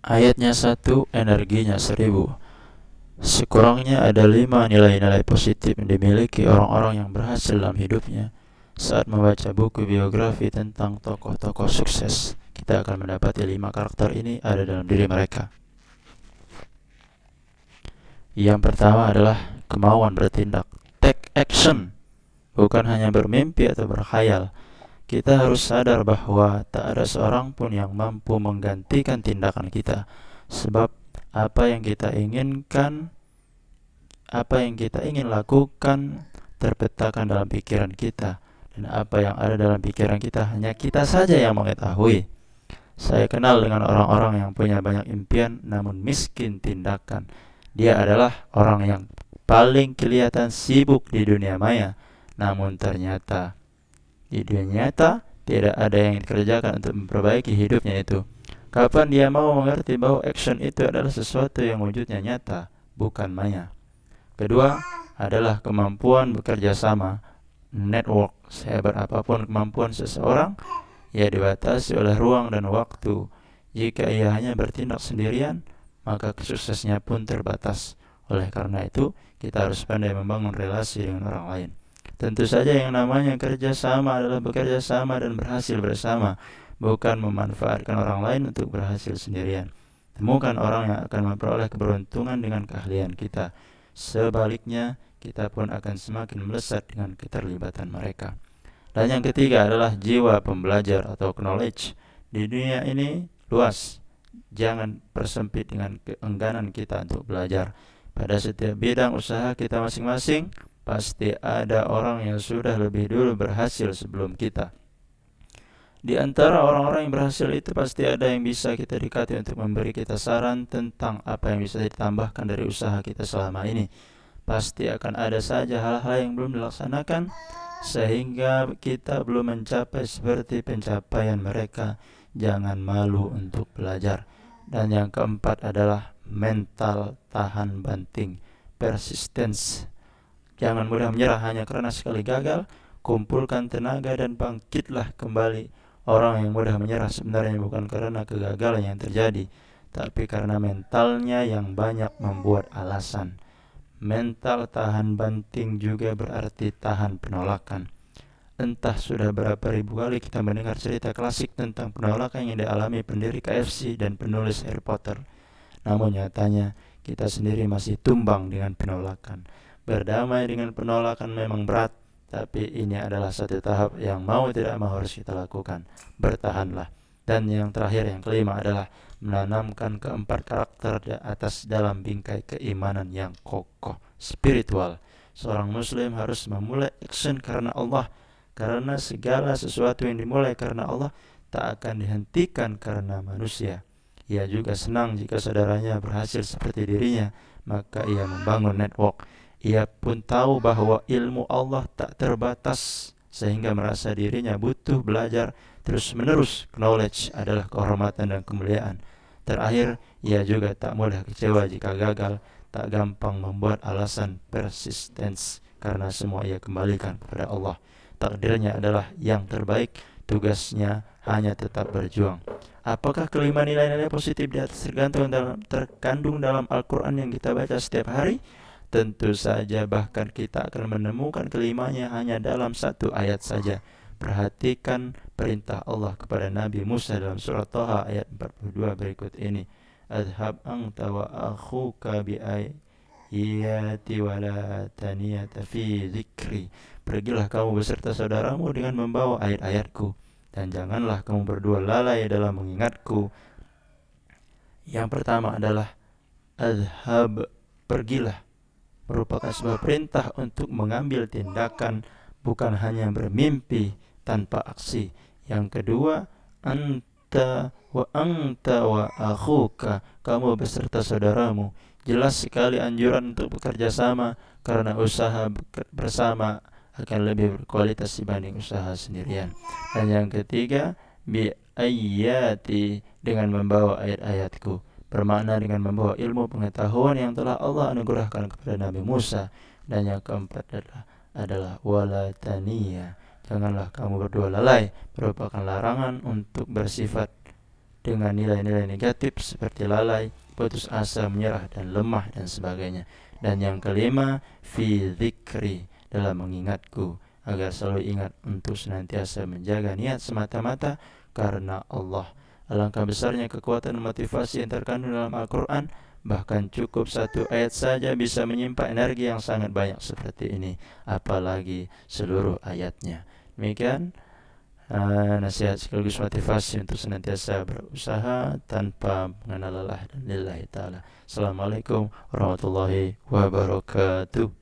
Ayatnya 1, energinya 1000. Sekurangnya ada 5 nilai-nilai positif yang dimiliki orang-orang yang berhasil dalam hidupnya. Saat membaca buku biografi tentang tokoh-tokoh sukses, kita akan mendapati 5 karakter ini ada dalam diri mereka. Yang pertama adalah kemauan bertindak. Take action, bukan hanya bermimpi atau berkhayal. Kita harus sadar bahwa tak ada seorang pun yang mampu menggantikan tindakan kita. Sebab apa yang kita inginkan, apa yang kita ingin lakukan terpetakan dalam pikiran kita. Dan apa yang ada dalam pikiran kita hanya kita saja yang mengetahui. Saya kenal dengan orang-orang yang punya banyak impian namun miskin tindakan. Dia adalah orang yang paling kelihatan sibuk di dunia maya, namun ternyata di dunia nyata tidak ada yang dikerjakan untuk memperbaiki hidupnya itu. Kapan dia mau mengerti bahwa action itu adalah sesuatu yang wujudnya nyata, bukan maya. Kedua adalah kemampuan bekerja sama, network. Sehebat apapun kemampuan seseorang, ia dibatasi oleh ruang dan waktu. Jika ia hanya bertindak sendirian, maka kesuksesnya pun terbatas. Oleh karena itu, kita harus pandai membangun relasi dengan orang lain. Tentu saja yang namanya kerja sama adalah bekerja sama dan berhasil bersama, bukan memanfaatkan orang lain untuk berhasil sendirian. Temukan orang yang akan memperoleh keberuntungan dengan keahlian kita. Sebaliknya, kita pun akan semakin melesat dengan keterlibatan mereka. Dan yang ketiga adalah jiwa pembelajar atau knowledge. Di dunia ini luas, jangan persempit dengan keengganan kita untuk belajar. Pada setiap bidang usaha kita masing-masing, pasti ada orang yang sudah lebih dulu berhasil sebelum kita. Di antara orang-orang yang berhasil itu pasti ada yang bisa kita dekati untuk memberi kita saran tentang apa yang bisa ditambahkan dari usaha kita selama ini. Pasti akan ada saja hal-hal yang belum dilaksanakan sehingga kita belum mencapai seperti pencapaian mereka. Jangan malu untuk belajar. Dan yang keempat adalah mental tahan banting, persistence. Jangan mudah menyerah hanya karena sekali gagal. Kumpulkan tenaga dan bangkitlah kembali. Orang yang mudah menyerah sebenarnya bukan karena kegagalan yang terjadi, tapi karena mentalnya yang banyak membuat alasan. Mental tahan banting juga berarti tahan penolakan. Entah sudah berapa ribu kali kita mendengar cerita klasik tentang penolakan yang dialami pendiri KFC dan penulis Harry Potter. Namun nyatanya kita sendiri masih tumbang dengan penolakan. Berdamai dengan penolakan memang berat, tapi ini adalah satu tahap yang mau tidak mau harus kita lakukan. Bertahanlah. Dan yang terakhir, yang kelima adalah menanamkan keempat karakter di atas dalam bingkai keimanan yang kokoh, spiritual. Seorang muslim harus memulai action karena Allah, karena segala sesuatu yang dimulai karena Allah tak akan dihentikan karena manusia. Ia juga senang jika saudaranya berhasil seperti dirinya, maka ia membangun network. Ia pun tahu bahwa ilmu Allah tak terbatas, sehingga merasa dirinya butuh belajar terus-menerus. Knowledge adalah kehormatan dan kemuliaan. Terakhir, ia juga tak mudah kecewa jika gagal, tak gampang membuat alasan, persistence, karena semua ia kembalikan kepada Allah. Takdirnya adalah yang terbaik, tugasnya hanya tetap berjuang. Apakah kelima nilai-nilai positif di atas terkandung dalam Al-Quran yang kita baca setiap hari? Tentu saja, bahkan kita akan menemukan kelimanya hanya dalam satu ayat saja. Perhatikan perintah Allah kepada Nabi Musa dalam surat Thaha ayat 42 berikut ini. Adhab anta wa akhuka bi ayati wa la taniyata fi dzikri. Pergilah kamu beserta saudaramu dengan membawa ayat-ayatku, dan janganlah kamu berdua lalai dalam mengingatku. Yang pertama adalah adhab, pergilah, merupakan sebuah perintah untuk mengambil tindakan, bukan hanya bermimpi tanpa aksi. Yang kedua, anta wa akhuka, kamu beserta saudaramu. Jelas sekali anjuran untuk bekerja sama, karena usaha bersama akan lebih berkualitas dibanding usaha sendirian. Dan yang ketiga, bi ayati, dengan membawa ayat-ayatku, bermakna dengan membawa ilmu pengetahuan yang telah Allah anugerahkan kepada Nabi Musa. Dan yang keempat adalah wala taniya, janganlah kamu berdua lalai, merupakan larangan untuk bersifat dengan nilai-nilai negatif seperti lalai, putus asa, menyerah, dan lemah, dan sebagainya. Dan yang kelima, fi dzikri, dalam mengingatku, agar selalu ingat untuk senantiasa menjaga niat semata-mata karena Allah. Alangkah besarnya kekuatan motivasi yang terkandung dalam Al-Quran. Bahkan cukup satu ayat saja bisa menyimpan energi yang sangat banyak seperti ini, apalagi seluruh ayatnya. Demikian nasihat sekaligus motivasi untuk senantiasa berusaha tanpa mengenal lelah, dan lillahi ta'ala. Assalamualaikum warahmatullahi wabarakatuh.